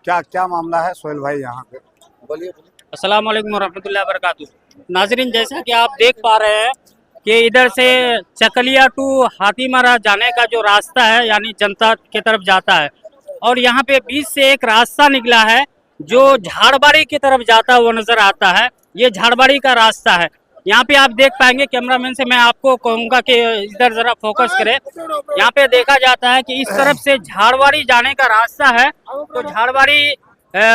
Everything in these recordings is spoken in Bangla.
क्या क्या मामला है सोहेल भाई यहाँ पे बोलिए। अस्सलाम वालेकुम रहमतुल्लाहि व बरकातुहू। नाजरीन, जैसा कि आप देख पा रहे हैं कि इधर से चकलिया टू हाथीमारा जाने का जो रास्ता है यानी जनता की तरफ जाता है, और यहाँ पे बीच से एक रास्ता निकला है जो झाड़बाड़ी की तरफ जाता हुआ नजर आता है। ये झाड़बाड़ी का रास्ता है। यहाँ पे आप देख पाएंगे, कैमरामैन से मैं आपको कहूँगा कि इधर जरा फोकस करें। यहाँ पे देखा जाता है कि इस तरफ से झाड़बाड़ी जाने का रास्ता है। तो झाड़बाड़ी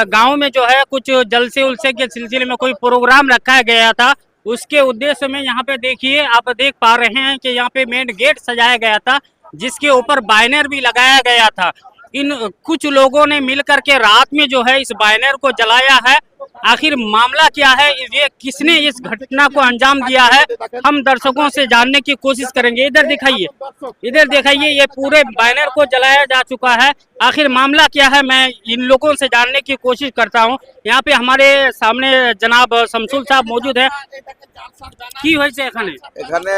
गांव में जो है कुछ जलसे उलसे के सिलसिले में कोई प्रोग्राम रखा गया था, उसके उद्देश्य में यहाँ पे देखिए, आप देख पा रहे हैं कि यहाँ पे मेन गेट सजाया गया था जिसके ऊपर बैनर भी लगाया गया था। इन कुछ लोगों ने मिलकर के रात में जो है इस बैनर को जलाया है। आखिर मामला क्या है, ये किसने इस घटना को अंजाम दिया है, हम दर्शकों से जानने की कोशिश करेंगे। इधर दिखाइए, ये पूरे बैनर को जलाया जा चुका है। आखिर मामला क्या है, मैं इन लोगों से जानने की कोशिश करता हूं। यहाँ पे हमारे सामने जनाब शमसुल साहब मौजूद है। কি হয়েছে এখানে? এখানে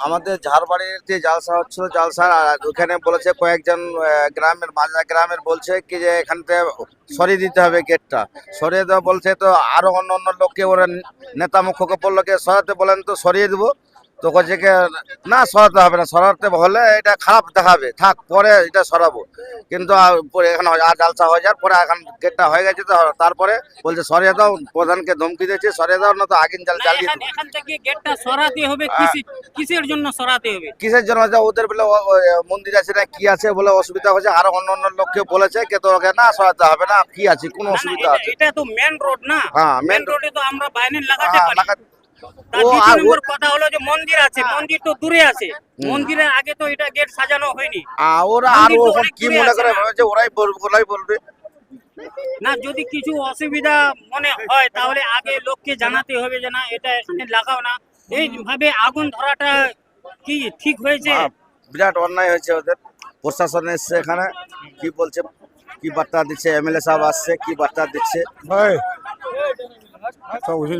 আমাদের ঝাড়বাড়ির যে জালসা হচ্ছিল, জালসার ওখানে বলেছে কয়েকজন গ্রামের মাজা গ্রামের বলছে কি যে এখান থেকে সরিয়ে দিতে হবে গেটটা, সরিয়ে দেওয়া বলছে। তো আরো অন্য অন্য লোককে ওরা নেতা মুখ্যকে বললো কি সরাতে, বলেন তো সরিয়ে দেবো। তো বলছে কি না সরাতে হবে না, সরাতে হলে এটা খারাপ দেখাবে, থাক পরে এটা সরাবো। কিন্তু পরে এখানে আর জালসা হয়ে যাওয়ার পরে এখন গেটটা হয়ে গেছে, তো তারপরে বলছে সরিয়ে দাও, প্রধানকে ধমকি দিয়েছে সরিয়ে দাও, না তো আগুন জ্বালিয়ে দেবো। এখান থেকে গেটটা সরাতে হবে, কিসের জন্য সরাতে হবে? কিসের জন্য ওদের বলে মন্দির আছে না কি আছে বলে অসুবিধা হচ্ছে, আরো অন্য অন্য লোককে বলেছে কে তোকে না সরাতে হবে না, কি আছে কোনো অসুবিধা আছে? এটা তো মেন রোড না, হ্যাঁ মেন রোডে তো আমরা বাইরে লাগাতে পারি। তার ও দ্বিতীয় নম্বর কথা হলো যে মন্দির আছে, মন্দির তো দূরে আছে, মন্দিরের আগে তো এটা গেট সাজানো হয়নি। ওরা আরো কি মনে করে যে ওরাই বলবে না, যদি কিছু অসুবিধা মনে হয় তাহলে আগে লোককে জানাতে হবে যে না এটা এখানে লাগাও না। এইভাবে আগুন ধরাটা কি ঠিক হয়েছে? বিরাট অন্যায় হয়েছে ওদের। প্রশাসন এসছে এখানে, কি বলছে, কি বার্তা দিচ্ছে, এমএলএ সাহেব আসছে, কি বার্তা দিচ্ছে?